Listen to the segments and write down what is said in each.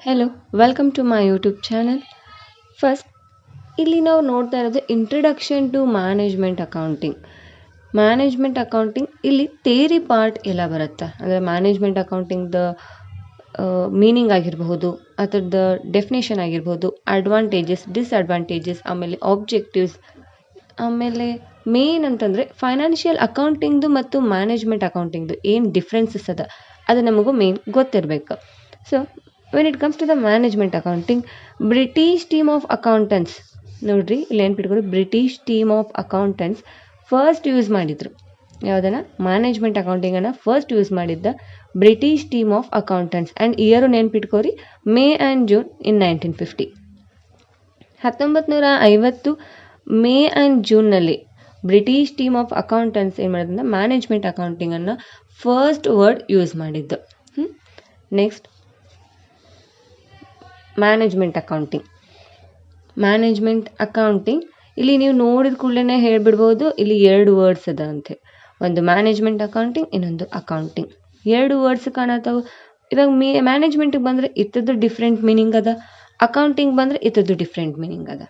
Hello welcome to my YouTube channel. First ಇಲ್ಲಿ ನಾವು ನೋಡ್ತಾ ಇರೋದು introduction to management accounting. Management accounting ಇಲ್ಲಿ ಥಿಯರಿ ಪಾರ್ಟ್ ಎಲ್ಲ ಬರುತ್ತೆ. ಅಂದರೆ ಮ್ಯಾನೇಜ್ಮೆಂಟ್ ಅಕೌಂಟಿಂಗ್ದ ಮೀನಿಂಗ್ ಆಗಿರಬಹುದು, ಅದರದ್ದು ಡೆಫಿನೇಷನ್ ಆಗಿರ್ಬೋದು, ಅಡ್ವಾಂಟೇಜಸ್, ಡಿಸ್ಅಡ್ವಾಂಟೇಜಸ್, ಆಮೇಲೆ ಆಬ್ಜೆಕ್ಟಿವ್ಸ್, ಆಮೇಲೆ ಮೇನ್ ಅಂತಂದರೆ ಫೈನಾನ್ಷಿಯಲ್ ಅಕೌಂಟಿಂಗ್ದು ಮತ್ತು ಮ್ಯಾನೇಜ್ಮೆಂಟ್ ಅಕೌಂಟಿಂಗ್ದು ಏನು ಡಿಫ್ರೆನ್ಸಸ್ ಅದ ಅದು ನಮಗೂ ಮೇನ್ ಗೊತ್ತಿರಬೇಕು. So when it comes to the management accounting, British team of accountants ನೋಡ್ರಿ ಇಲ್ಲಿ ಏನ್ಬಿಟ್ಕೊಡಿ, British team of accountants first use ಮಾಡಿದ್ರು. ಯಾವುದನ್ನ? ಮ್ಯಾನೇಜ್ಮೆಂಟ್ ಅಕೌಂಟಿಂಗನ್ನು ಫಸ್ಟ್ ಯೂಸ್ ಮಾಡಿದ್ದ British team of accountants. And year ನೆನ್ಪಿಟ್ಕೋರಿ, May and June in 1950. 1950 May and ಜೂನ್ನಲ್ಲಿ British team of accountants ಏನು ಮಾಡೋದಂದ್ರೆ ಮ್ಯಾನೇಜ್ಮೆಂಟ್ ಅಕೌಂಟಿಂಗನ್ನು ಫಸ್ಟ್ ವರ್ಡ್ ಯೂಸ್ ಮಾಡಿದ್ದು. Next management accounting. Management accounting ಇಲ್ಲಿ ನೀವು ನೋಡಿದ ಕೂಡಲೇ ಹೇಳ್ಬಿಡ್ಬೋದು, ಇಲ್ಲಿ ಎರಡು ವರ್ಡ್ಸ್ ಅದ ಅಂತೆ. ಒಂದು ಮ್ಯಾನೇಜ್ಮೆಂಟ್ ಅಕೌಂಟಿಂಗ್, ಇನ್ನೊಂದು ಅಕೌಂಟಿಂಗ್. ಎರಡು ವರ್ಡ್ಸ್ ಕಾಣತ್ತವು. ಇವಾಗ ಮ್ಯಾನೇಜ್ಮೆಂಟಿಗೆ ಬಂದರೆ ಇತ್ತದ್ದು ಡಿಫ್ರೆಂಟ್ ಮೀನಿಂಗ್ ಅದ, ಅಕೌಂಟಿಂಗ್ ಬಂದರೆ ಇತ್ತದ್ದು ಡಿಫ್ರೆಂಟ್ ಮೀನಿಂಗ್ ಅದ.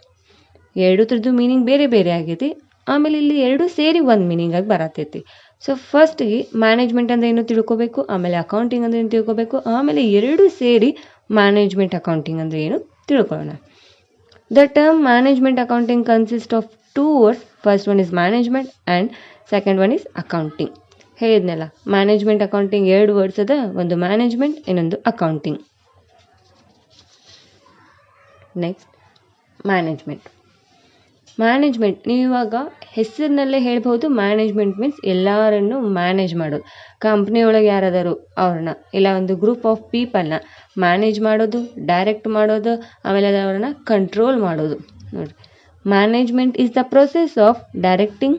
ಎರಡು ಥರದ್ದು ಮೀನಿಂಗ್ ಬೇರೆ ಬೇರೆ ಆಗೈತಿ. ಆಮೇಲೆ ಇಲ್ಲಿ ಎರಡು ಸೇರಿ ಒಂದು ಮೀನಿಂಗ್ ಆಗಿ ಬರತೈತಿ. ಸೊ ಫಸ್ಟಿಗೆ ಮ್ಯಾನೇಜ್ಮೆಂಟ್ ಅಂದರೆ ಏನು ತಿಳ್ಕೊಬೇಕು, ಆಮೇಲೆ ಅಕೌಂಟಿಂಗ್ ಅಂದರೆ ಏನು ತಿಳ್ಕೊಬೇಕು, ಆಮೇಲೆ ಎರಡು ಸೇರಿ ಮ್ಯಾನೇಜ್ಮೆಂಟ್ ಅಕೌಂಟಿಂಗ್ ಅಂದರೆ ಏನು ತಿಳ್ಕೊಳ್ಳೋಣ. The term management accounting consist of two words. First one is management and second one is accounting. ಹೇಳಿದ್ನಲ್ಲ, ಮ್ಯಾನೇಜ್ಮೆಂಟ್ ಅಕೌಂಟಿಂಗ್ ಎರಡು ವರ್ಡ್ಸ್ ಅದ, ಒಂದು ಮ್ಯಾನೇಜ್ಮೆಂಟ್, ಇನ್ನೊಂದು ಅಕೌಂಟಿಂಗ್. Next management. ಮ್ಯಾನೇಜ್ಮೆಂಟ್ ನೀವು ಇವಾಗ ಹೆಸರಿನಲ್ಲೇ ಹೇಳ್ಬೋದು, ಮ್ಯಾನೇಜ್ಮೆಂಟ್ ಮೀನ್ಸ್ ಎಲ್ಲರನ್ನು ಮ್ಯಾನೇಜ್ ಮಾಡೋದು. ಕಂಪ್ನಿ ಒಳಗೆ ಯಾರದಾರು ಅವ್ರನ್ನ, ಇಲ್ಲ ಒಂದು ಗ್ರೂಪ್ ಆಫ್ ಪೀಪಲ್ನ ಮ್ಯಾನೇಜ್ ಮಾಡೋದು, ಡೈರೆಕ್ಟ್ ಮಾಡೋದು, ಆಮೇಲೆ ಅವ್ರನ್ನ ಕಂಟ್ರೋಲ್ ಮಾಡೋದು. ನೋಡಿರಿ, management is the process of directing,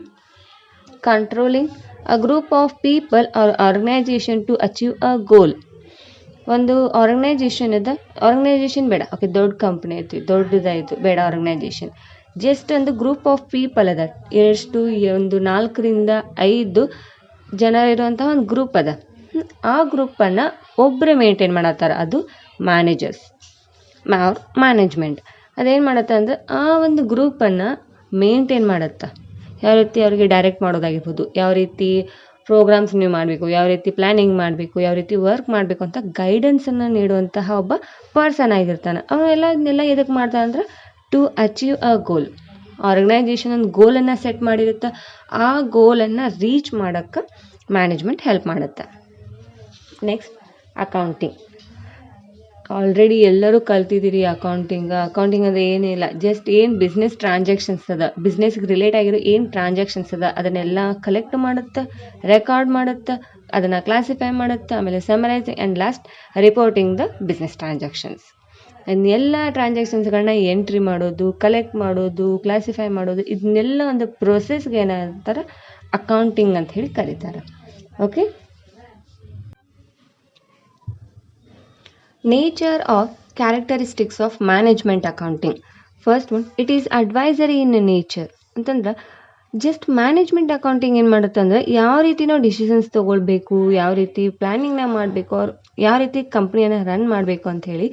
controlling a group of people or organisation to achieve a goal. ಒಂದು ಆರ್ಗನೈಜೇಷನ್ ಇದೆ, ಆರ್ಗನೈಜೇಷನ್ ಬೇಡ, ಓಕೆ ದೊಡ್ಡ ಕಂಪ್ನಿ ಐತಿ, ದೊಡ್ಡದಾಯಿತು, ಬೇಡ ಆರ್ಗನೈಜೇಷನ್. ಜಸ್ಟ್ ಒಂದು ಗ್ರೂಪ್ ಆಫ್ ಪೀಪಲ್ ಅದ, ಎಷ್ಟು ಒಂದು 4ರಿಂದ 5 ಜನ ಇರುವಂಥ ಒಂದು ಗ್ರೂಪ್ ಅದ. ಆ ಗ್ರೂಪನ್ನು ಒಬ್ಬರೇ ಮೇಂಟೈನ್ ಮಾಡತ್ತಾರ, ಅದು ಮ್ಯಾನೇಜರ್ಸ್ ಅವ್ರ ಮ್ಯಾನೇಜ್ಮೆಂಟ್. ಅದೇನು ಮಾಡತ್ತ ಅಂದ್ರೆ ಆ ಒಂದು ಗ್ರೂಪನ್ನು ಮೇಂಟೈನ್ ಮಾಡುತ್ತಾ. ಯಾವ ರೀತಿ ಅವರಿಗೆ ಡೈರೆಕ್ಟ್ ಮಾಡೋದಾಗಿರ್ಬೋದು, ಯಾವ ರೀತಿ ಪ್ರೋಗ್ರಾಮ್ಸ್ ನೀವು ಮಾಡಬೇಕು, ಯಾವ ರೀತಿ ಪ್ಲ್ಯಾನಿಂಗ್ ಮಾಡಬೇಕು, ಯಾವ ರೀತಿ ವರ್ಕ್ ಮಾಡಬೇಕು ಅಂತ ಗೈಡೆನ್ಸನ್ನು ನೀಡುವಂತಹ ಒಬ್ಬ ಪರ್ಸನ್ ಆಗಿರ್ತಾನೆ. ಅವನ್ನೆಲ್ಲ ಎದಕ್ಕೆ ಮಾಡ್ತಾನೆ ಅಂದ್ರೆ to achieve a goal. Organization ಒಂದು ಗೋಲನ್ನು ಸೆಟ್ ಮಾಡಿರುತ್ತೆ, ಆ ಗೋಲನ್ನು ರೀಚ್ ಮಾಡೋಕ್ಕೆ ಮ್ಯಾನೇಜ್ಮೆಂಟ್ ಹೆಲ್ಪ್ ಮಾಡುತ್ತೆ. Next accounting. ಆಲ್ರೆಡಿ ಎಲ್ಲರೂ ಕಲ್ತಿದ್ದೀರಿ ಅಕೌಂಟಿಂಗ್. ಅಕೌಂಟಿಂಗ್ ಅಂದರೆ ಏನಿಲ್ಲ, ಜಸ್ಟ್ ಏನು ಬಿಸ್ನೆಸ್ ಟ್ರಾನ್ಸಾಕ್ಷನ್ಸ್ ಅದ, ಬಿಸ್ನೆಸ್ಗೆ ರಿಲೇಟ್ ಆಗಿರೋ ಏನು ಟ್ರಾನ್ಸಾಕ್ಷನ್ಸ್ ಅದ ಅದನ್ನೆಲ್ಲ ಕಲೆಕ್ಟ್ ಮಾಡುತ್ತೆ, ರೆಕಾರ್ಡ್ ಮಾಡುತ್ತೆ, ಅದನ್ನು ಕ್ಲಾಸಿಫೈ ಮಾಡುತ್ತೆ, ಆಮೇಲೆ summarising and last reporting the business transactions. ಎಲ್ಲ ಟ್ರಾನ್ಸಾಕ್ಷನ್ಸ್ಗಳನ್ನ ಎಂಟ್ರಿ ಮಾಡೋದು, ಕಲೆಕ್ಟ್ ಮಾಡೋದು, ಕ್ಲಾಸಿಫೈ ಮಾಡೋದು, ಇದನ್ನೆಲ್ಲ ಒಂದು ಪ್ರೊಸೆಸ್ಗೆ ಏನಂತಾರೆ ಅಕೌಂಟಿಂಗ್ ಅಂತ ಹೇಳಿ ಕರೀತಾರೆ. Okay, nature of characteristics of management accounting. First one, it is advisory in nature. ಅಂತಂದ್ರೆ ಜಸ್ಟ್ ಮ್ಯಾನೇಜ್ಮೆಂಟ್ ಅಕೌಂಟಿಂಗ್ ಏನು ಮಾಡುತ್ತೆ ಅಂದರೆ ಯಾವ ರೀತಿ ನಾವು ಡಿಸಿಷನ್ಸ್ ತೊಗೊಳ್ಬೇಕು, ಯಾವ ರೀತಿ ಪ್ಲ್ಯಾನಿಂಗ್ನ ಮಾಡಬೇಕು, ಅವ್ರು ಯಾವ ರೀತಿ ಕಂಪ್ನಿಯನ್ನು ರನ್ ಮಾಡಬೇಕು ಅಂಥೇಳಿ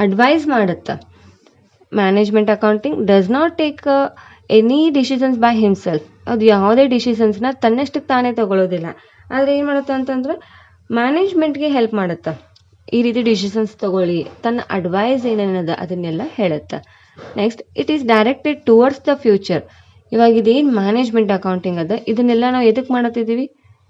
ಅಡ್ವೈಸ್ ಮಾಡುತ್ತೆ. Management accounting does not take any decisions by himself. ಅದು ಯಾವುದೇ ಡಿಸಿಷನ್ಸ್ನ ತನ್ನಷ್ಟಕ್ಕೆ ತಾನೇ ತಗೊಳ್ಳೋದಿಲ್ಲ. ಆದರೆ ಏನು ಮಾಡುತ್ತೆ ಅಂತಂದ್ರೆ ಮ್ಯಾನೇಜ್ಮೆಂಟ್ಗೆ ಹೆಲ್ಪ್ ಮಾಡುತ್ತೆ, ಈ ರೀತಿ ಡಿಸಿಷನ್ಸ್ ತಗೊಳ್ಳಿ, ತನ್ನ ಅಡ್ವೈಸ್ ಏನೇನದ ಅದನ್ನೆಲ್ಲ ಹೇಳುತ್ತೆ. Next, it is directed towards the future. ಇವಾಗ ಇದೇನು ಮ್ಯಾನೇಜ್ಮೆಂಟ್ ಅಕೌಂಟಿಂಗ್ ಅದ ಇದನ್ನೆಲ್ಲ ನಾವು ಎದಕ್ಕೆ ಮಾಡತ್ತಿದ್ದೀವಿ?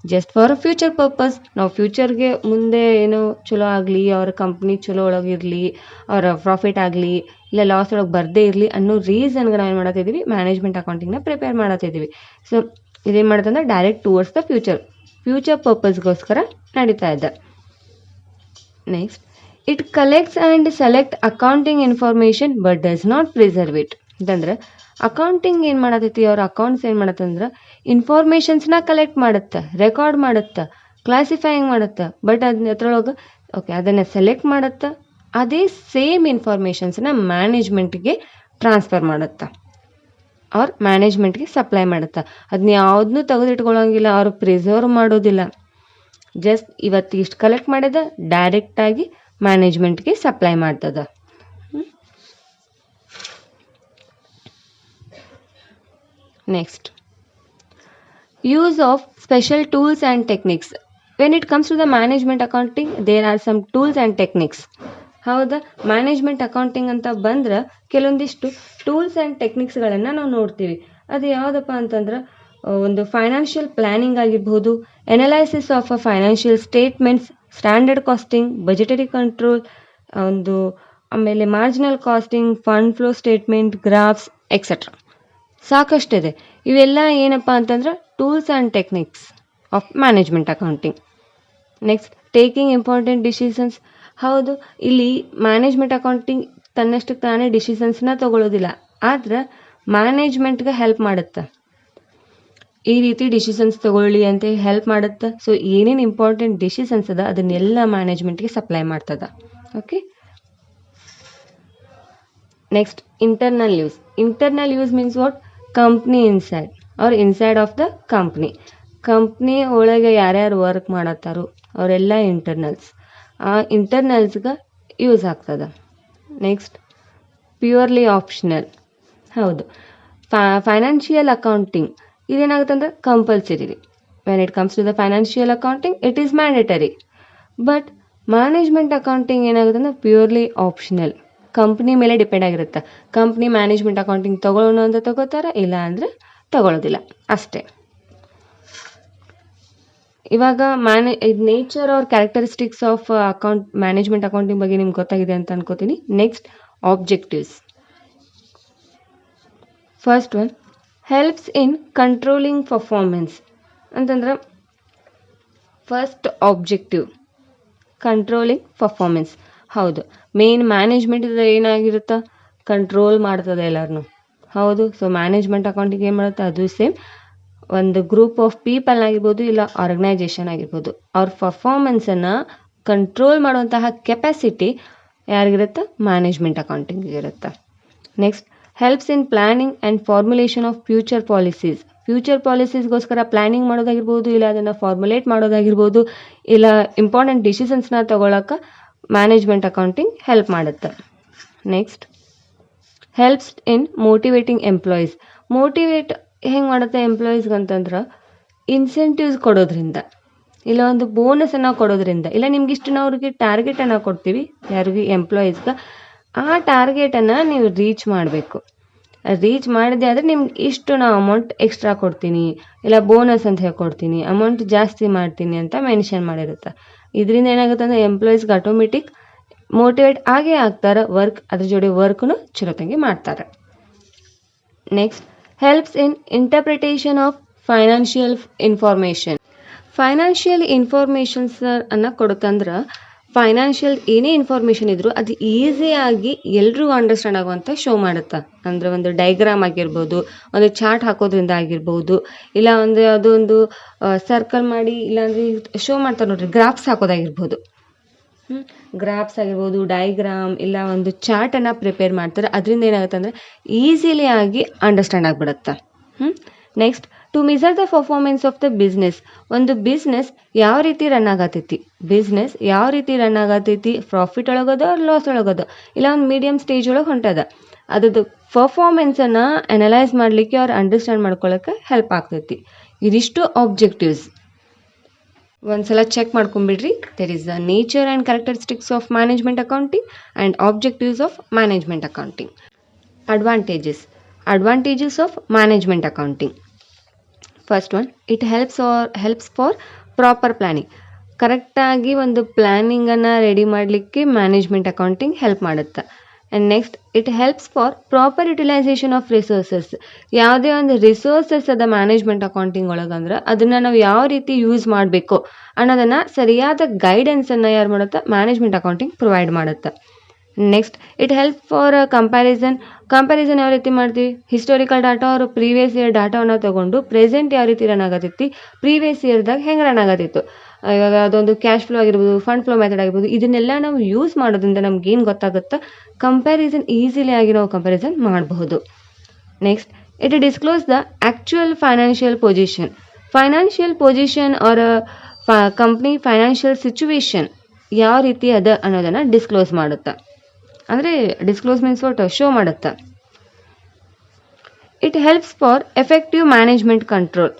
Just for a future purpose. ನಾವು ಫ್ಯೂಚರ್ಗೆ ಮುಂದೆ ಏನೋ ಚಲೋ ಆಗಲಿ, ಅವ್ರ ಕಂಪ್ನಿ ಚಲೋ ಒಳಗಿರಲಿ, ಅವರ ಪ್ರಾಫಿಟ್ ಆಗಲಿ, ಇಲ್ಲ ಲಾಸ್ ಒಳಗೆ ಬರದೇ ಇರಲಿ ಅನ್ನೋ ರೀಸನ್ಗೆ ನಾವು ಏನು ಮಾಡತ್ತಿದ್ದೀವಿ, ಮ್ಯಾನೇಜ್ಮೆಂಟ್ ಅಕೌಂಟಿಂಗ್ನ ಪ್ರಿಪೇರ್ ಮಾಡತ್ತಿದ್ದೀವಿ. ಸೊ ಇದೇನು ಮಾಡುತ್ತೆ ಅಂದರೆ ಡೈರೆಕ್ಟ್ ಟುವರ್ಡ್ಸ್ ದ ಫ್ಯೂಚರ್ ಪರ್ಪಸ್ಗೋಸ್ಕರ ನಡೀತಾ ಇದೆ. Next, it collects and select accounting information but does not preserve it. ಅಂತಂದ್ರೆ ಅಕೌಂಟಿಂಗ್ ಏನು ಮಾಡತೈತಿ, ಅವ್ರ ಅಕೌಂಟ್ಸ್ ಏನು ಮಾಡತ್ತಂದ್ರೆ ಇನ್ಫಾರ್ಮೇಷನ್ಸ್ನ ಕಲೆಕ್ಟ್ ಮಾಡುತ್ತೆ, ರೆಕಾರ್ಡ್ ಮಾಡುತ್ತೆ, ಕ್ಲಾಸಿಫೈಯಿಂಗ್ ಮಾಡುತ್ತೆ, ಬಟ್ ಅದರೊಳಗೆ ಓಕೆ ಅದನ್ನು ಸೆಲೆಕ್ಟ್ ಮಾಡುತ್ತೆ, ಅದೇ ಸೇಮ್ ಇನ್ಫಾರ್ಮೇಷನ್ಸ್ನ ಮ್ಯಾನೇಜ್ಮೆಂಟ್ಗೆ ಟ್ರಾನ್ಸ್ಫರ್ ಮಾಡುತ್ತೆ, ಅವ್ರ ಮ್ಯಾನೇಜ್ಮೆಂಟ್ಗೆ ಸಪ್ಲೈ ಮಾಡುತ್ತೆ. ಅದನ್ನ ಯಾವುದನ್ನೂ ತೆಗೆದಿಟ್ಕೊಳ್ಳೋಂಗಿಲ್ಲ, ಅವ್ರು ಪ್ರಿಸರ್ವ್ ಮಾಡೋದಿಲ್ಲ. ಜಸ್ಟ್ ಇವತ್ತು ಇಷ್ಟು ಕಲೆಕ್ಟ್ ಮಾಡಿದ ಡೈರೆಕ್ಟಾಗಿ ಮ್ಯಾನೇಜ್ಮೆಂಟ್ಗೆ ಸಪ್ಲೈ ಮಾಡ್ತದ. Next, use of special tools and techniques. When it comes to the management accounting, there are some tools and techniques. ಹೌದಾ, ಮ್ಯಾನೇಜ್ಮೆಂಟ್ ಅಕೌಂಟಿಂಗ್ ಅಂತ ಬಂದ್ರೆ ಕೆಲವೊಂದಿಷ್ಟು ಟೂಲ್ಸ್ ಆ್ಯಂಡ್ ಟೆಕ್ನಿಕ್ಸ್ಗಳನ್ನು ನಾವು ನೋಡ್ತೀವಿ. ಅದು ಯಾವುದಪ್ಪ ಅಂತಂದ್ರೆ ಒಂದು ಫೈನಾನ್ಷಿಯಲ್ ಪ್ಲ್ಯಾನಿಂಗ್ ಆಗಿರ್ಬೋದು, analysis of a financial statements, standard costing, budgetary control, ಆಮೇಲೆ marginal costing, fund flow statement, graphs etcetera. ಸಾಕಷ್ಟಿದೆ. ಇವೆಲ್ಲ ಏನಪ್ಪ ಅಂತಂದ್ರೆ tools and techniques of management accounting. Next, taking important decisions. ಹೌದು, ಇಲ್ಲಿ ಮ್ಯಾನೇಜ್ಮೆಂಟ್ ಅಕೌಂಟಿಂಗ್ ತನ್ನಷ್ಟಕ್ಕೆ ತಾನೇ ಡಿಸಿಷನ್ಸ್ನ ತಗೊಳ್ಳೋದಿಲ್ಲ, ಆದ್ರೆ ಮ್ಯಾನೇಜ್ಮೆಂಟ್ಗೆ ಹೆಲ್ಪ್ ಮಾಡುತ್ತೆ. ಈ ರೀತಿ ಡಿಸಿಷನ್ಸ್ ತಗೊಳ್ಳಿ ಅಂತ ಹೆಲ್ಪ್ ಮಾಡುತ್ತೆ. ಸೊ ಏನೇನು ಇಂಪಾರ್ಟೆಂಟ್ ಡಿಸಿಷನ್ಸ್ ಅದ ಅದನ್ನೆಲ್ಲ ಮ್ಯಾನೇಜ್ಮೆಂಟ್ಗೆ ಸಪ್ಲೈ ಮಾಡ್ತದ. Okay. Next, internal use. Internal use means what? Company inside or inside of the company ಒಳಗೆ ಯಾರ್ಯಾರು ವರ್ಕ್ ಮಾಡತ್ತಾರೋ ಅವರೆಲ್ಲ ಇಂಟರ್ನಲ್ಸ್. ಆ ಇಂಟರ್ನಲ್ಸ್ಗೆ ಯೂಸ್ ಆಗ್ತದೆ. Next, purely optional. ಹೌದು, ಫೈನಾನ್ಷಿಯಲ್ ಅಕೌಂಟಿಂಗ್ ಇದೇನಾಗುತ್ತೆ ಅಂದರೆ compulsory. When it comes to the financial accounting it is mandatory. But management accounting ಏನಾಗುತ್ತೆ ಅಂದರೆ ಪ್ಯೂರ್ಲಿ ಆಪ್ಷನಲ್. ಕಂಪ್ನಿ ಮೇಲೆ ಡಿಪೆಂಡ್ ಆಗಿರುತ್ತೆ. ಕಂಪ್ನಿ ಮ್ಯಾನೇಜ್ಮೆಂಟ್ ಅಕೌಂಟಿಂಗ್ ತಗೊಳ್ಳೋಣ ಅಂತ ತಗೋತಾರೆ, ಇಲ್ಲ ಅಂದರೆ ತಗೊಳ್ಳೋದಿಲ್ಲ ಅಷ್ಟೇ. ಇವಾಗ nature or characteristics of management accounting ಬಗ್ಗೆ ನಿಮ್ಗೆ ಗೊತ್ತಾಗಿದೆ ಅಂತ ಅನ್ಕೋತೀನಿ. Next, objectives. First one, helps in controlling performance ಅಂತಂದ್ರೆ ಫಸ್ಟ್ ಆಬ್ಜೆಕ್ಟಿವ್ ಕಂಟ್ರೋಲಿಂಗ್ ಪರ್ಫಾರ್ಮೆನ್ಸ್. ಹೌದು, ಮೇನ್ ಮ್ಯಾನೇಜ್ಮೆಂಟ್ ಏನಾಗಿರುತ್ತೆ? ಕಂಟ್ರೋಲ್ ಮಾಡ್ತದೆ ಎಲ್ಲರನ್ನೂ. ಹೌದು, ಸೊ ಮ್ಯಾನೇಜ್ಮೆಂಟ್ ಅಕೌಂಟಿಂಗ್ ಏನು ಮಾಡುತ್ತೆ? ಅದು ಸೇಮ್ ಒಂದು ಗ್ರೂಪ್ ಆಫ್ ಪೀಪಲ್ ಆಗಿರ್ಬೋದು, ಇಲ್ಲ ಆರ್ಗನೈಜೇಷನ್ ಆಗಿರ್ಬೋದು, ಅವ್ರ ಪರ್ಫಾರ್ಮೆನ್ಸನ್ನು ಕಂಟ್ರೋಲ್ ಮಾಡುವಂತಹ ಕೆಪಾಸಿಟಿ ಯಾರಿಗಿರುತ್ತೆ? ಮ್ಯಾನೇಜ್ಮೆಂಟ್ ಅಕೌಂಟಿಂಗ್ ಇರುತ್ತೆ. Next, helps in planning and formulation of future policies. Future ಪಾಲಿಸೀಸ್ಗೋಸ್ಕರ ಪ್ಲಾನಿಂಗ್ ಮಾಡೋದಾಗಿರ್ಬೋದು, ಇಲ್ಲ ಅದನ್ನು ಫಾರ್ಮುಲೇಟ್ ಮಾಡೋದಾಗಿರ್ಬೋದು, ಇಲ್ಲ ಇಂಪಾರ್ಟೆಂಟ್ ಡಿಸಿಷನ್ಸ್ನ ತಗೊಳಕ್ಕೆ ಮ್ಯಾನೇಜ್ಮೆಂಟ್ ಅಕೌಂಟಿಂಗ್ ಹೆಲ್ಪ್ ಮಾಡುತ್ತೆ. Next, helps in motivating employees. Motivate ಹೆಂಗೆ ಮಾಡುತ್ತೆ ಎಂಪ್ಲಾಯೀಸ್ಗೆ ಅಂತಂದ್ರೆ ಇನ್ಸೆಂಟಿವ್ಸ್ ಕೊಡೋದ್ರಿಂದ, ಇಲ್ಲ ಒಂದು ಬೋನಸನ್ನು ಕೊಡೋದ್ರಿಂದ, ಇಲ್ಲ ನಿಮ್ಗಿಷ್ಟು ನಾವು ಅವ್ರಿಗೆ ಟಾರ್ಗೆಟನ್ನು ಕೊಡ್ತೀವಿ, ಯಾರಿಗೆ? ಎಂಪ್ಲಾಯೀಸ್ಗೆ. ಆ ಟಾರ್ಗೆಟನ್ನು ನೀವು ರೀಚ್ ಮಾಡಬೇಕು. ರೀಚ್ ಮಾಡಿದೆ ಆದರೆ ನಿಮ್ಗೆ ಇಷ್ಟು ನಾವು ಅಮೌಂಟ್ ಎಕ್ಸ್ಟ್ರಾ ಕೊಡ್ತೀನಿ, ಇಲ್ಲ ಬೋನಸ್ ಅಂತ ಹೇಳಿ ಕೊಡ್ತೀನಿ, ಅಮೌಂಟ್ ಜಾಸ್ತಿ ಮಾಡ್ತೀನಿ ಅಂತ ಮೆನ್ಷನ್ ಮಾಡಿರುತ್ತೆ. ಇದರಿಂದ ಏನಾಗುತ್ತೆ ಅಂದರೆ ಎಂಪ್ಲಾಯೀಸ್ಗೆ ಆಟೋಮೆಟಿಕ್ ಮೋಟಿವೇಟ್ ಆಗೇ ಆಗ್ತಾರೆ. ಅದ್ರ ಜೋಡಿ ವರ್ಕ್ನು ಚಲೋತಾಗಿ ಮಾಡ್ತಾರೆ. Next, helps in interpretation of financial information. Financial informations ಅನ್ನು ಕೊಡುತ್ತಂದ್ರೆ ಫೈನಾನ್ಷಿಯಲ್ ಏನೇ ಇನ್ಫಾರ್ಮೇಷನ್ ಇದ್ರೂ ಅದು ಈಸಿಯಾಗಿ ಎಲ್ರಿಗೂ ಅಂಡರ್ಸ್ಟ್ಯಾಂಡ್ ಆಗುವಂಥ ಶೋ ಮಾಡುತ್ತೆ. ಅಂದರೆ ಒಂದು ಡೈಗ್ರಾಮ್ ಆಗಿರ್ಬೋದು, ಒಂದು ಚಾರ್ಟ್ ಹಾಕೋದ್ರಿಂದ ಆಗಿರ್ಬೋದು, ಇಲ್ಲ ಒಂದು ಯಾವುದೋ ಒಂದು ಸರ್ಕಲ್ ಮಾಡಿ, ಇಲ್ಲಾಂದರೆ ಶೋ ಮಾಡ್ತಾರೆ ನೋಡ್ರಿ, ಗ್ರಾಫ್ಸ್ ಹಾಕೋದಾಗಿರ್ಬೋದು. ಗ್ರಾಫ್ಸ್ ಆಗಿರ್ಬೋದು, ಡೈಗ್ರಾಮ್, ಇಲ್ಲ ಒಂದು ಚಾರ್ಟನ್ನು ಪ್ರಿಪೇರ್ ಮಾಡ್ತಾರೆ. ಅದರಿಂದ ಏನಾಗುತ್ತೆ ಅಂದರೆ ಈಸಿಲಿ ಆಗಿ ಅಂಡರ್ಸ್ಟ್ಯಾಂಡ್ ಆಗಿಬಿಡುತ್ತೆ. Next, to measure the performance of the business. ಒಂದು ಬಿಸ್ನೆಸ್ ಯಾವ ರೀತಿ ರನ್ ಆಗತೈತಿ, ಪ್ರಾಫಿಟ್ ಒಳಗದ ಲಾಸ್ ಒಳಗದ, ಇಲ್ಲ ಒಂದು ಮೀಡಿಯಮ್ ಸ್ಟೇಜ್ ಒಳಗೆ ಹೊಂಟದ, ಅದ್ರದ್ದು ಪರ್ಫಾರ್ಮೆನ್ಸನ್ನು ಅನಲೈಸ್ ಮಾಡಲಿಕ್ಕೆ ಅವ್ರು ಅಂಡರ್ಸ್ಟ್ಯಾಂಡ್ ಮಾಡ್ಕೊಳ್ಳೋಕೆ ಹೆಲ್ಪ್ ಆಗ್ತೈತಿ. ಇದಿಷ್ಟು ಆಬ್ಜೆಕ್ಟಿವ್ಸ್. ಒಂದ್ಸಲ ಚೆಕ್ ಮಾಡ್ಕೊಂಬಿಡ್ರಿ. There is the nature and characteristics of management accounting and objectives of management accounting. Advantages of management accounting. First one, it helps for proper planning. ಕರೆಕ್ಟಾಗಿ ಒಂದು ಪ್ಲ್ಯಾನಿಂಗನ್ನು ರೆಡಿ ಮಾಡಲಿಕ್ಕೆ ಮ್ಯಾನೇಜ್ಮೆಂಟ್ ಅಕೌಂಟಿಂಗ್ ಹೆಲ್ಪ್ ಮಾಡುತ್ತೆ. And next, it helps for proper utilisation of resources. ಯಾವುದೇ ಒಂದು resources ಅದ management accounting ಒಳಗಂದ್ರೆ ಅದನ್ನು ನಾವು ಯಾವ ರೀತಿ ಯೂಸ್ ಮಾಡಬೇಕು ಅನ್ನೋದನ್ನು ಸರಿಯಾದ ಗೈಡೆನ್ಸನ್ನು ಯಾರು ಮಾಡುತ್ತೆ? ಮ್ಯಾನೇಜ್ಮೆಂಟ್ ಅಕೌಂಟಿಂಗ್ ಪ್ರೊವೈಡ್ ಮಾಡುತ್ತೆ. Next, it help for comparison ಯಾವ ರೀತಿ ಮಾಡ್ತೀವಿ? ಹಿಸ್ಟೋರಿಕಲ್ ಡಾಟಾ ಅವರು ಪ್ರೀವಿಯಸ್ ಇಯರ್ ಡಾಟಾವನ್ನು ತೊಗೊಂಡು ಪ್ರೆಸೆಂಟ್ ಯಾವ ರೀತಿ ರನ್ ಆಗತ್ತೈತಿ, ಪ್ರೀವಿಯಸ್ ಇಯರ್ದಾಗ ಹೆಂಗೆ ರನ್ ಆಗತ್ತಿತ್ತು, ಇವಾಗ ಅದೊಂದು ಕ್ಯಾಶ್ ಫ್ಲೋ ಆಗಿರ್ಬೋದು, ಫಂಡ್ ಫ್ಲೋ ಮೆಥಡ್ ಆಗಿರ್ಬೋದು, ಇದನ್ನೆಲ್ಲ ನಾವು ಯೂಸ್ ಮಾಡೋದ್ರಿಂದ ನಮ್ಗೆ ಏನು ಗೊತ್ತಾಗುತ್ತಾ? ಕಂಪ್ಯಾರಿಸನ್ ಈಸಿಲಿ ಆಗಿ ನಾವು ಕಂಪ್ಯಾರಿಸನ್ ಮಾಡಬಹುದು. Next, it disclose the actual financial position or company financial situation. ಯಾವ ರೀತಿ ಅದ ಅನ್ನೋದನ್ನು ಡಿಸ್ಕ್ಲೋಸ್ ಮಾಡುತ್ತೆ. ಅಂದರೆ ಡಿಸ್ಕ್ಲೋಸ್ ಮೀನ್ಸ್ ವಾಟ್, ಶೋ ಮಾಡುತ್ತೆ. It helps for effective management control.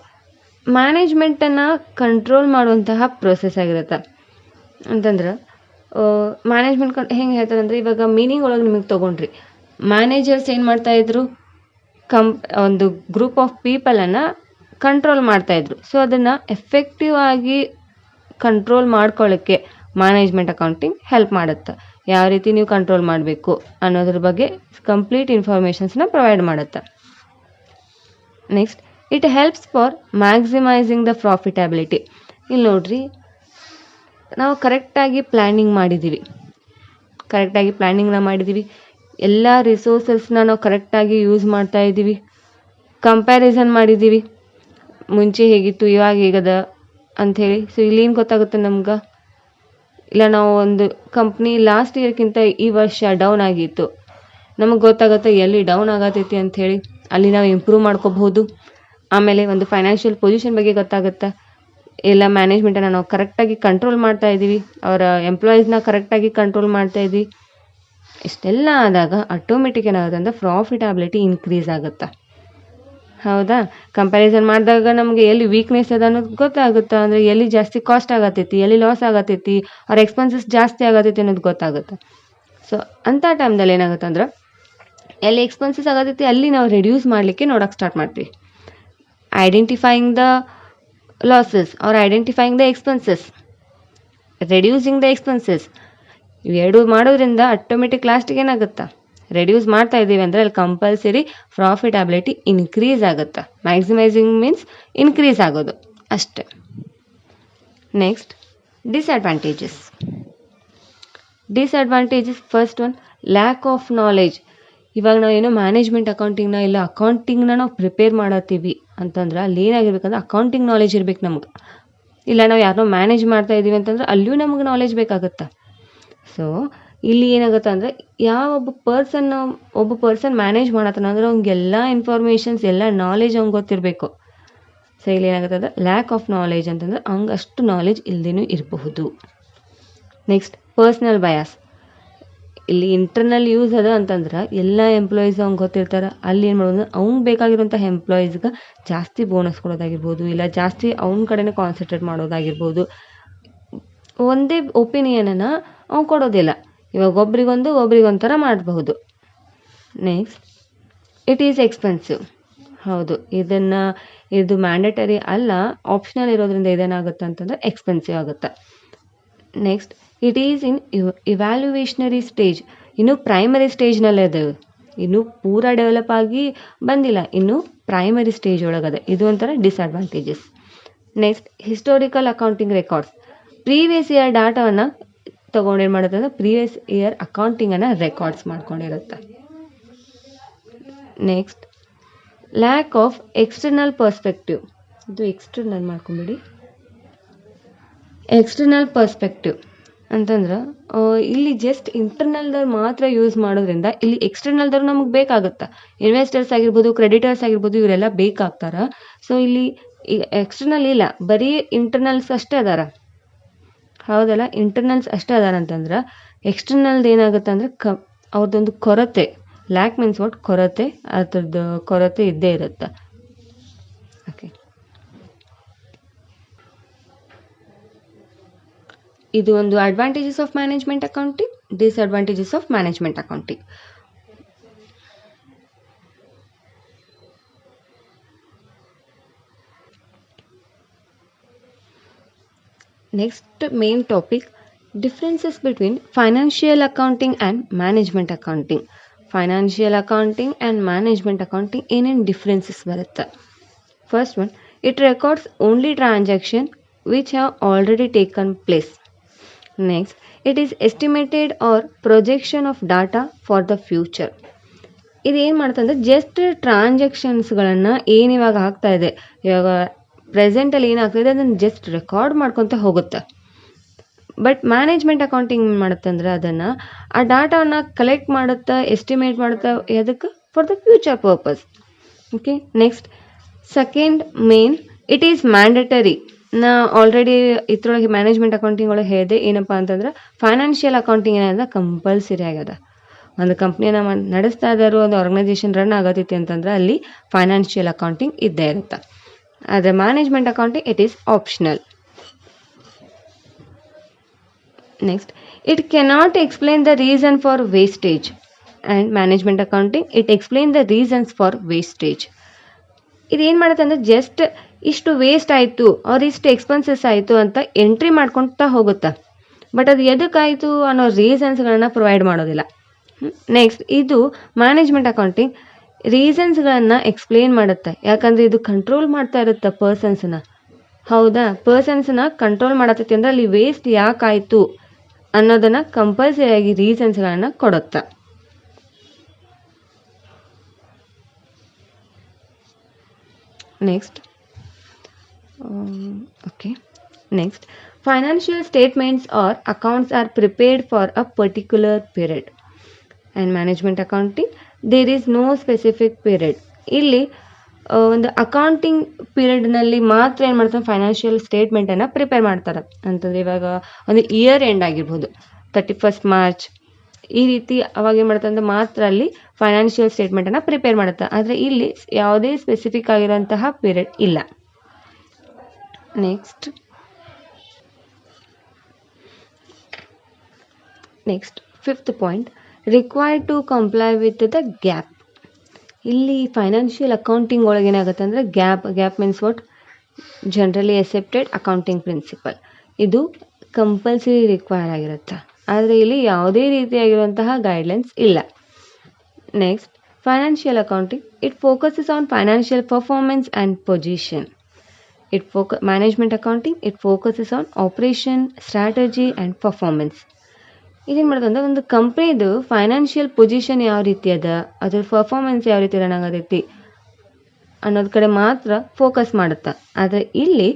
ಮ್ಯಾನೇಜ್ಮೆಂಟನ್ನು ಕಂಟ್ರೋಲ್ ಮಾಡುವಂತಹ ಪ್ರೊಸೆಸ್ ಆಗಿರುತ್ತೆ. ಅಂತಂದ್ರೆ ಮ್ಯಾನೇಜ್ಮೆಂಟ್ ಹೆಂಗೆ ಹೇಳ್ತಾರೆ ಅಂದರೆ, ಇವಾಗ ಮೀನಿಂಗ್ ಒಳಗೆ ನಿಮಗೆ ತೊಗೊಂಡ್ರಿ, ಮ್ಯಾನೇಜರ್ಸ್ ಏನು ಮಾಡ್ತಾಯಿದ್ರು, ಒಂದು ಗ್ರೂಪ್ ಆಫ್ ಪೀಪಲನ್ನು ಕಂಟ್ರೋಲ್ ಮಾಡ್ತಾಯಿದ್ರು. ಸೊ ಅದನ್ನು ಎಫೆಕ್ಟಿವ್ ಆಗಿ ಕಂಟ್ರೋಲ್ ಮಾಡ್ಕೊಳ್ಳೋಕ್ಕೆ ಮ್ಯಾನೇಜ್ಮೆಂಟ್ ಅಕೌಂಟಿಂಗ್ ಹೆಲ್ಪ್ ಮಾಡುತ್ತೆ. ಯಾವ ರೀತಿ ನೀವು ಕಂಟ್ರೋಲ್ ಮಾಡಬೇಕು ಅನ್ನೋದ್ರ ಬಗ್ಗೆ ಕಂಪ್ಲೀಟ್ ಇನ್ಫಾರ್ಮೇಷನ್ಸ್ನ ಪ್ರೊವೈಡ್ ಮಾಡುತ್ತೆ. Next, it helps for maximising the profitability. ಇಲ್ಲಿ ನೋಡ್ರಿ, ನಾವು ಕರೆಕ್ಟಾಗಿ ಪ್ಲ್ಯಾನಿಂಗ್ ಮಾಡಿದ್ದೀವಿ, ಎಲ್ಲ ರಿಸೋರ್ಸಸ್ನ ನಾವು ಕರೆಕ್ಟಾಗಿ ಯೂಸ್ ಮಾಡ್ತಾ ಇದ್ದೀವಿ, ಕಂಪ್ಯಾರಿಸನ್ ಮಾಡಿದ್ದೀವಿ, ಮುಂಚೆ ಹೇಗಿತ್ತು ಇವಾಗ ಹೇಗದ ಅಂಥೇಳಿ. ಸೊ ಇಲ್ಲಿ ಏನು ಗೊತ್ತಾಗುತ್ತೆ ನಮ್ಗೆ, ಇಲ್ಲ ನಾವು ಒಂದು ಕಂಪ್ನಿ ಲಾಸ್ಟ್ ಇಯರ್ಕ್ಕಿಂತ ಈ ವರ್ಷ ಡೌನ್ ಆಗಿತ್ತು, ನಮಗೆ ಗೊತ್ತಾಗುತ್ತೆ ಎಲ್ಲಿ ಡೌನ್ ಆಗತೈತಿ ಅಂಥೇಳಿ, ಅಲ್ಲಿ ನಾವು ಇಂಪ್ರೂವ್ ಮಾಡ್ಕೋಬಹುದು. ಆಮೇಲೆ ಒಂದು ಫೈನಾನ್ಷಿಯಲ್ ಪೊಸಿಷನ್ ಬಗ್ಗೆ ಗೊತ್ತಾಗುತ್ತೆ, ಎಲ್ಲ ಮ್ಯಾನೇಜ್ಮೆಂಟನ್ನು ನಾವು ಕರೆಕ್ಟಾಗಿ ಕಂಟ್ರೋಲ್ ಮಾಡ್ತಾ ಇದ್ದೀವಿ, ಅವರ ಎಂಪ್ಲಾಯೀಸ್ನ ಕರೆಕ್ಟಾಗಿ ಕಂಟ್ರೋಲ್ ಮಾಡ್ತಾ ಇದ್ದೀವಿ. ಇಷ್ಟೆಲ್ಲ ಆದಾಗ ಆಟೋಮೆಟಿಕ್ ಏನಾಗುತ್ತೆ ಅಂದರೆ ಪ್ರಾಫಿಟಬಿಲಿಟಿ ಇನ್ಕ್ರೀಸ್ ಆಗುತ್ತೆ. ಹೌದಾ? ಕಂಪ್ಯಾರಿಸನ್ ಮಾಡಿದಾಗ ನಮಗೆ ಎಲ್ಲಿ ವೀಕ್ನೆಸ್ ಅದ ಅನ್ನೋದು ಗೊತ್ತಾಗುತ್ತೆ. ಅಂದರೆ ಎಲ್ಲಿ ಜಾಸ್ತಿ ಕಾಸ್ಟ್ ಆಗತ್ತೈತಿ, ಎಲ್ಲಿ ಲಾಸ್ ಆಗತ್ತೈತಿ, ಅವ್ರ ಎಕ್ಸ್ಪೆನ್ಸಸ್ ಜಾಸ್ತಿ ಆಗತ್ತೈತಿ ಅನ್ನೋದು ಗೊತ್ತಾಗುತ್ತೆ. ಸೊ ಅಂಥ ಟೈಮ್ದಲ್ಲಿ ಏನಾಗುತ್ತೆ ಅಂದ್ರೆ, ಎಲ್ಲಿ ಎಕ್ಸ್ಪೆನ್ಸಸ್ ಆಗತ್ತೈತಿ ಅಲ್ಲಿ ನಾವು ರೆಡ್ಯೂಸ್ ಮಾಡಲಿಕ್ಕೆ ನೋಡೋಕೆ ಸ್ಟಾರ್ಟ್ ಮಾಡ್ತೀವಿ. Identifying the losses or identifying the expenses, reducing the expenses, ಇವೆರಡು ಮಾಡೋದ್ರಿಂದ ಆಟೋಮೆಟಿಕ್ ಲಾಸ್ಟಿಗೆ ಏನಾಗುತ್ತಾ, ರೆಡ್ಯೂಸ್ ಮಾಡ್ತಾ ಇದ್ದೀವಿ ಅಂದರೆ ಅಲ್ಲಿ ಕಂಪಲ್ಸರಿ ಪ್ರಾಫಿಟಬಿಲಿಟಿ ಇನ್ಕ್ರೀಸ್ ಆಗುತ್ತೆ. ಮ್ಯಾಕ್ಸಿಮೈಸಿಂಗ್ ಮೀನ್ಸ್ ಇನ್ಕ್ರೀಸ್ ಆಗೋದು ಅಷ್ಟೆ. Next, disadvantages. First one, lack of knowledge. ಇವಾಗ ನಾವು ಏನೋ ಮ್ಯಾನೇಜ್ಮೆಂಟ್ ಅಕೌಂಟಿಂಗ್ನ ಇಲ್ಲ ಅಕೌಂಟಿಂಗ್ನ ನಾವು ಪ್ರಿಪೇರ್ ಮಾಡತ್ತೀವಿ ಅಂತಂದ್ರೆ ಅಲ್ಲಿ ಏನಾಗಿರ್ಬೇಕಂದ್ರೆ ಅಕೌಂಟಿಂಗ್ ನಾಲೆಜ್ ಇರ್ಬೇಕು ನಮ್ಗೆ. ಇಲ್ಲ ನಾವು ಯಾರನ್ನೋ ಮ್ಯಾನೇಜ್ ಮಾಡ್ತಾ ಇದ್ದೀವಿ ಅಂತಂದ್ರೆ ಅಲ್ಲಿಯೂ ನಮ್ಗೆ ನಾಲೆಜ್ ಬೇಕಾಗುತ್ತೆ. ಸೊ ಇಲ್ಲಿ ಏನಾಗುತ್ತೆ ಅಂದರೆ, ಒಬ್ಬ ಪರ್ಸನ್ ಮ್ಯಾನೇಜ್ ಮಾಡತ್ತಾನ ಅಂದ್ರೆ ಅವ್ನಿಗೆಲ್ಲ ಇನ್ಫಾರ್ಮೇಷನ್ಸ್, ಎಲ್ಲ ನಾಲೆಜ್ ಅವ್ನಿಗೆ ಗೊತ್ತಿರಬೇಕು. ಸೊ ಇಲ್ಲಿ ಏನಾಗುತ್ತೆ ಅಂದರೆ ಲ್ಯಾಕ್ ಆಫ್ ನಾಲೆಜ್ ಅಂತಂದ್ರೆ ಅವ್ನಿಗೆ ಅಷ್ಟು ನಾಲೆಜ್ ಇಲ್ಲದೇನೂ ಇರಬಹುದು. Next, personal bias. ಇಲ್ಲಿ ಇಂಟರ್ನಲ್ ಯೂಸ್ ಅದ ಅಂತಂದ್ರೆ ಎಲ್ಲ ಎಂಪ್ಲಾಯೀಸ್ ಅವ್ನಿಗೆ ಗೊತ್ತಿರ್ತಾರೆ. ಅಲ್ಲಿ ಏನು ಮಾಡೋದು, ಅವ್ನಿಗೆ ಬೇಕಾಗಿರೋಂಥ ಎಂಪ್ಲಾಯೀಸ್ಗೆ ಜಾಸ್ತಿ ಬೋನಸ್ ಕೊಡೋದಾಗಿರ್ಬೋದು, ಇಲ್ಲ ಜಾಸ್ತಿ ಅವ್ನ ಕಡೆನೇ ಕಾನ್ಸಂಟ್ರೇಟ್ ಮಾಡೋದಾಗಿರ್ಬೋದು. ಒಂದೇ ಒಪಿನಿಯನನ್ನು ಅವ್ನು ಕೊಡೋದಿಲ್ಲ. ಇವಾಗ ಒಬ್ರಿಗೊಂಥರ ಮಾಡಬಹುದು. Next, it is expensive. ಹೌದು, ಇದು ಮ್ಯಾಂಡೇಟರಿ ಅಲ್ಲ, ಆಪ್ಷನಲ್ ಇರೋದ್ರಿಂದ ಇದೇನಾಗುತ್ತೆ ಅಂತಂದರೆ ಎಕ್ಸ್ಪೆನ್ಸಿವ್ ಆಗುತ್ತೆ. Next, it is in evolutionary stage. ಇನ್ನೂ ಪ್ರೈಮರಿ ಸ್ಟೇಜ್ನಲ್ಲೇ ಅದಾವೆ, ಇನ್ನೂ ಪೂರಾ ಡೆವಲಪ್ ಆಗಿ ಬಂದಿಲ್ಲ, ಇನ್ನೂ ಪ್ರೈಮರಿ ಸ್ಟೇಜ್ ಒಳಗದೆ. ಇದು ಒಂಥರ disadvantages. Next, historical accounting records. Previous year ಡಾಟಾವನ್ನು ತೊಗೊಂಡೇನು ಮಾಡುತ್ತೆ ಅಂದರೆ ಪ್ರೀವಿಯಸ್ ಇಯರ್ ಅಕೌಂಟಿಂಗನ್ನು ರೆಕಾರ್ಡ್ಸ್ ಮಾಡ್ಕೊಂಡಿರುತ್ತೆ. Next, lack of external perspective. ಇದು ಎಕ್ಸ್ಟರ್ನಲ್ ಮಾಡ್ಕೊಂಬಿಡಿ. ಎಕ್ಸ್ಟರ್ನಲ್ ಪರ್ಸ್ಪೆಕ್ಟಿವ್ ಅಂತಂದ್ರೆ ಇಲ್ಲಿ ಜಸ್ಟ್ ಇಂಟರ್ನಲ್ದವ್ರು ಮಾತ್ರ ಯೂಸ್ ಮಾಡೋದ್ರಿಂದ ಇಲ್ಲಿ ಎಕ್ಸ್ಟರ್ನಲ್ದವ್ರು ನಮಗೆ ಬೇಕಾಗುತ್ತೆ. ಇನ್ವೆಸ್ಟರ್ಸ್ ಆಗಿರ್ಬೋದು, ಕ್ರೆಡಿಟರ್ಸ್ ಆಗಿರ್ಬೋದು, ಇವರೆಲ್ಲ ಬೇಕಾಗ್ತಾರೆ. ಸೊ ಇಲ್ಲಿ ಎಕ್ಸ್ಟರ್ನಲ್ ಇಲ್ಲ, ಬರೀ ಇಂಟರ್ನಲ್ಸ್ ಅಷ್ಟೇ ಅದಾರ. ಹೌದಲ್ಲ, ಇಂಟರ್ನಲ್ಸ್ ಅಷ್ಟೇ ಅದಾರ ಅಂತಂದ್ರೆ ಎಕ್ಸ್ಟರ್ನಲ್ದು ಏನಾಗುತ್ತೆ ಅಂದರೆ ಅವ್ರದ್ದೊಂದು ಕೊರತೆ, ಲ್ಯಾಕ್ ಮೀನ್ಸ್ ವಾಟ್, ಕೊರತೆ, ಅದ್ರದ್ದು ಕೊರತೆ ಇದ್ದೇ ಇರುತ್ತೆ. ಓಕೆ, ಇದು ಒಂದು advantages of management accounting, disadvantages of management accounting. Next main topic, differences between financial accounting and management accounting. Financial accounting and management accounting ಏನೇನು ಡಿಫ್ರೆನ್ಸಸ್ ಬರುತ್ತೆ. First one, it records only transaction which have already taken place. Next, it is estimated or projection of data for the future. ಇದೇನು ಮಾಡ್ತಂದ್ರೆ just ಟ್ರಾನ್ಸಾಕ್ಷನ್ಸ್ಗಳನ್ನು ಏನು ಇವಾಗ ಆಗ್ತಾ ಇದೆ, ಇವಾಗ ಪ್ರೆಸೆಂಟಲ್ಲಿ ಏನಾಗ್ತಾಯಿದೆ ಅದನ್ನು ಜಸ್ಟ್ ರೆಕಾರ್ಡ್ ಮಾಡ್ಕೊತ ಹೋಗುತ್ತೆ. ಬಟ್ ಮ್ಯಾನೇಜ್ಮೆಂಟ್ ಅಕೌಂಟಿಂಗ್ ಮಾಡುತ್ತಂದ್ರೆ ಅದನ್ನು ಆ ಡಾಟಾವನ್ನು ಕಲೆಕ್ಟ್ ಮಾಡುತ್ತಾ, ಎಸ್ಟಿಮೇಟ್ ಮಾಡುತ್ತಾ, ಅದಕ್ಕೆ for the future purpose. Okay, next second main, it is mandatory. ನಾ ಆಲ್ರೆಡಿ ಇದ್ರೊಳಗೆ ಮ್ಯಾನೇಜ್ಮೆಂಟ್ ಅಕೌಂಟಿಂಗ್ ಒಳಗೆ ಹೇಳಿದೆ ಏನಪ್ಪ ಅಂತಂದ್ರೆ ಫೈನಾನ್ಷಿಯಲ್ ಅಕೌಂಟಿಂಗ್ ಏನಂದ್ರೆ ಕಂಪಲ್ಸರಿ ಆಗ್ಯದ. ಒಂದು ಕಂಪ್ನಿನ ನಡೆಸ್ತಾ ಇದ್ದಾರೋ ಒಂದು ಆರ್ಗನೈಸೇಷನ್ ರನ್ ಆಗತೈತಿ ಅಂತಂದ್ರೆ ಅಲ್ಲಿ ಫೈನಾನ್ಷಿಯಲ್ ಅಕೌಂಟಿಂಗ್ ಇದ್ದೇ ಇರುತ್ತೆ. ಆದರೆ management accounting it is optional. Next, it cannot explain the reason for wastage and management accounting it explain the reasons for wastage. ಇದೇನು ಮಾಡುತ್ತೆ ಅಂದರೆ ಜಸ್ಟ್ ಇಷ್ಟು ವೇಸ್ಟ್ ಆಯಿತು ಅವ್ರು ಇಷ್ಟು ಎಕ್ಸ್ಪೆನ್ಸಸ್ ಆಯಿತು ಅಂತ ಎಂಟ್ರಿ ಮಾಡ್ಕೊತಾ ಹೋಗುತ್ತಾ, ಬಟ್ ಅದು ಎದಕ್ಕಾಯಿತು ಅನ್ನೋ ರೀಸನ್ಸ್ಗಳನ್ನ ಪ್ರೊವೈಡ್ ಮಾಡೋದಿಲ್ಲ. ನೆಕ್ಸ್ಟ್, ಇದು ಮ್ಯಾನೇಜ್ಮೆಂಟ್ ಅಕೌಂಟಿಂಗ್ ರೀಸನ್ಸ್ಗಳನ್ನು ಎಕ್ಸ್ಪ್ಲೇನ್ ಮಾಡುತ್ತೆ. ಯಾಕಂದರೆ ಇದು ಕಂಟ್ರೋಲ್ ಮಾಡ್ತಾ ಇರುತ್ತೆ ಪರ್ಸನ್ಸ್ನ. ಹೌದಾ, ಪರ್ಸನ್ಸ್ನ ಕಂಟ್ರೋಲ್ ಮಾಡತ್ತೈತಿ ಅಂದರೆ ಅಲ್ಲಿ ವೇಸ್ಟ್ ಯಾಕಾಯಿತು ಅನ್ನೋದನ್ನು ಕಂಪಲ್ಸರಿಯಾಗಿ ರೀಸನ್ಸ್ಗಳನ್ನು ಕೊಡುತ್ತೆ. Next, next, financial statements or accounts are prepared for a particular period. And management accounting, there is no specific period. ಇಲ್ಲಿ ಒಂದು ಅಕೌಂಟಿಂಗ್ ಪೀರಿಯಡ್ನಲ್ಲಿ ಮಾತ್ರ ಏನು ಮಾಡ್ತಾರೆ, ಫೈನಾನ್ಷಿಯಲ್ ಸ್ಟೇಟ್ಮೆಂಟನ್ನು ಪ್ರಿಪೇರ್ ಮಾಡ್ತಾರೆ. ಅಂತಂದರೆ ಇವಾಗ ಒಂದು ಇಯರ್ ಎಂಡ್ ಆಗಿರ್ಬೋದು, 31st ಮಾರ್ಚ್ ಈ ರೀತಿ ಅವಾಗ ಏನು ಮಾಡುತ್ತೆ ಅಂದರೆ ಮಾತ್ರ ಅಲ್ಲಿ ಫೈನಾನ್ಷಿಯಲ್ ಸ್ಟೇಟ್ಮೆಂಟನ್ನು ಪ್ರಿಪೇರ್ ಮಾಡುತ್ತೆ. ಆದರೆ ಇಲ್ಲಿ ಯಾವುದೇ ಸ್ಪೆಸಿಫಿಕ್ ಆಗಿರೋಂತಹ ಪೀರಿಯಡ್ ಇಲ್ಲ. Next 5th point, required to comply with the GAAP. ಇಲ್ಲಿ ಫೈನಾನ್ಷಿಯಲ್ ಅಕೌಂಟಿಂಗ್ ಒಳಗೆ ಏನಾಗುತ್ತೆ ಅಂದರೆ GAAP means what, generally accepted accounting principle. ಇದು ಕಂಪಲ್ಸರಿ ರಿಕ್ವೈರ್ ಆಗಿರುತ್ತೆ. ಆದರೆ ಇಲ್ಲಿ ಯಾವುದೇ ರೀತಿಯಾಗಿರುವಂತಹ ಗೈಡ್ಲೈನ್ಸ್ ಇಲ್ಲ. Next, financial accounting it focuses on financial performance and position. Management accounting it focuses on operation, strategy and performance. ಇದೇನು ಮಾಡೋದು ಅಂದರೆ ಒಂದು ಕಂಪ್ನಿದು ಫೈನಾನ್ಷಿಯಲ್ ಪೊಸಿಷನ್ ಯಾವ ರೀತಿ ಅದ, ಅದ್ರ ಪರ್ಫಾರ್ಮೆನ್ಸ್ ಯಾವ ರೀತಿ ರನ್ ಆಗತೈತಿ ಅನ್ನೋದ್ ಕಡೆ ಮಾತ್ರ ಫೋಕಸ್ ಮಾಡುತ್ತೆ. ಆದರೆ ಇಲ್ಲಿ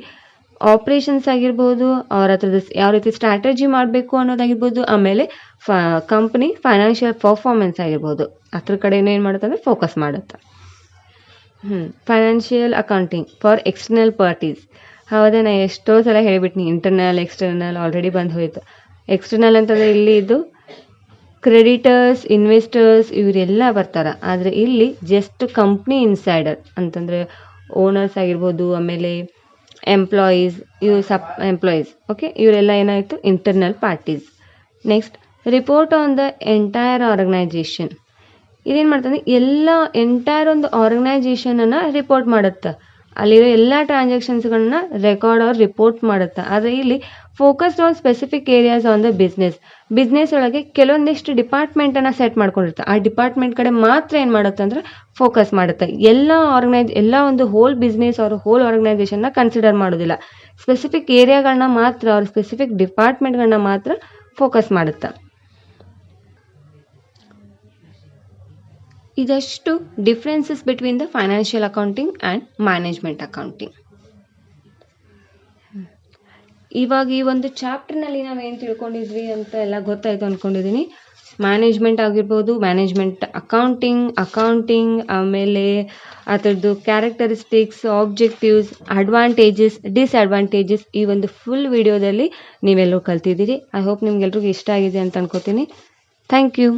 ಆಪ್ರೇಷನ್ಸ್ ಆಗಿರ್ಬೋದು, ಅವ್ರ ಹತ್ರದ ಯಾವ ರೀತಿ ಸ್ಟ್ರಾಟಜಿ ಮಾಡಬೇಕು ಅನ್ನೋದಾಗಿರ್ಬೋದು, ಆಮೇಲೆ ಕಂಪ್ನಿ ಫೈನಾನ್ಷಿಯಲ್ ಪರ್ಫಾರ್ಮೆನ್ಸ್ ಆಗಿರ್ಬೋದು, ಅದ್ರ ಕಡೆ ಏನು ಮಾಡುತ್ತೆ ಅಂದರೆ ಫೋಕಸ್ ಮಾಡುತ್ತೆ. Financial accounting for external parties. ಹೌದಾ, ನಾ ಎಷ್ಟೋ ಸಲ ಹೇಳಿಬಿಟ್ನಿ, ಇಂಟರ್ನಲ್ ಎಕ್ಸ್ಟರ್ನಲ್ ಆಲ್ರೆಡಿ ಬಂದು ಹೋಯ್ತು. ಎಕ್ಸ್ಟರ್ನಲ್ ಅಂತಂದರೆ ಇಲ್ಲಿ ಇದು ಕ್ರೆಡಿಟರ್ಸ್, ಇನ್ವೆಸ್ಟರ್ಸ್ ಇವರೆಲ್ಲ ಬರ್ತಾರೆ. ಆದರೆ ಇಲ್ಲಿ ಜಸ್ಟ್ ಕಂಪ್ನಿ ಇನ್ಸೈಡರ್ ಅಂತಂದರೆ ಓನರ್ಸ್ ಆಗಿರ್ಬೋದು, ಆಮೇಲೆ ಎಂಪ್ಲಾಯೀಸ್, ಇವು ಎಂಪ್ಲಾಯೀಸ್, ಓಕೆ, ಇವರೆಲ್ಲ ಏನಾಯಿತು internal parties. Next, report on the entire organization. ಇದೇನು ಮಾಡ್ತಂದ್ರೆ ಎಲ್ಲ ಎಂಟೈರ್ ಒಂದು ಆರ್ಗನೈಜೇಷನನ್ನು ರಿಪೋರ್ಟ್ ಮಾಡುತ್ತೆ. ಅಲ್ಲಿರೋ ಎಲ್ಲ ಟ್ರಾನ್ಸಾಕ್ಷನ್ಸ್ಗಳನ್ನ ರೆಕಾರ್ಡ್ ಆರ್ ರಿಪೋರ್ಟ್ ಮಾಡುತ್ತೆ. ಆದರೆ ಇಲ್ಲಿ focused on specific areas on the business ಒಳಗೆ ಕೆಲವೊಂದಿಷ್ಟು ಡಿಪಾರ್ಟ್ಮೆಂಟನ್ನು ಸೆಟ್ ಮಾಡ್ಕೊಂಡಿರುತ್ತೆ. ಆ ಡಿಪಾರ್ಟ್ಮೆಂಟ್ ಕಡೆ ಮಾತ್ರ ಏನು ಮಾಡುತ್ತೆ ಅಂದರೆ ಫೋಕಸ್ ಮಾಡುತ್ತೆ. ಎಲ್ಲ ಒಂದು ಹೋಲ್ ಬಿಸ್ನೆಸ್ ಅವ್ರ ಹೋಲ್ ಆರ್ಗನೈಸೇಷನ್ನ ಕನ್ಸಿಡರ್ ಮಾಡೋದಿಲ್ಲ. ಸ್ಪೆಸಿಫಿಕ್ ಏರಿಯಾಗಳನ್ನ ಮಾತ್ರ, ಅವ್ರ ಸ್ಪೆಸಿಫಿಕ್ ಡಿಪಾರ್ಟ್ಮೆಂಟ್ಗಳನ್ನ ಮಾತ್ರ ಫೋಕಸ್ ಮಾಡುತ್ತೆ. ಇದಷ್ಟು differences between the financial accounting and management accounting. ಇವಾಗ ಈ ಒಂದು ಚಾಪ್ಟರ್ನಲ್ಲಿ ನಾವೇನು ತಿಳ್ಕೊಂಡಿದ್ವಿ ಅಂತ ಎಲ್ಲ ಗೊತ್ತಾಯಿತು ಅಂದ್ಕೊಂಡಿದ್ದೀನಿ. ಮ್ಯಾನೇಜ್ಮೆಂಟ್ ಆಗಿರ್ಬೋದು, ಮ್ಯಾನೇಜ್ಮೆಂಟ್ ಅಕೌಂಟಿಂಗ್, ಆಮೇಲೆ ಅದರದ್ದು ಕ್ಯಾರೆಕ್ಟರಿಸ್ಟಿಕ್ಸ್, ಆಬ್ಜೆಕ್ಟಿವ್ಸ್, ಅಡ್ವಾಂಟೇಜಸ್, ಡಿಸ್ಅಡ್ವಾಂಟೇಜಸ್, ಈ ಒಂದು ಫುಲ್ ವಿಡಿಯೋದಲ್ಲಿ ನೀವೆಲ್ಲರೂ ಕಲ್ತಿದ್ದೀರಿ. ಐ ಹೋಪ್ ನಿಮ್ಗೆಲ್ರಿಗೂ ಇಷ್ಟ ಆಗಿದೆ ಅಂತ ಅನ್ಕೋತೀನಿ. Thank you.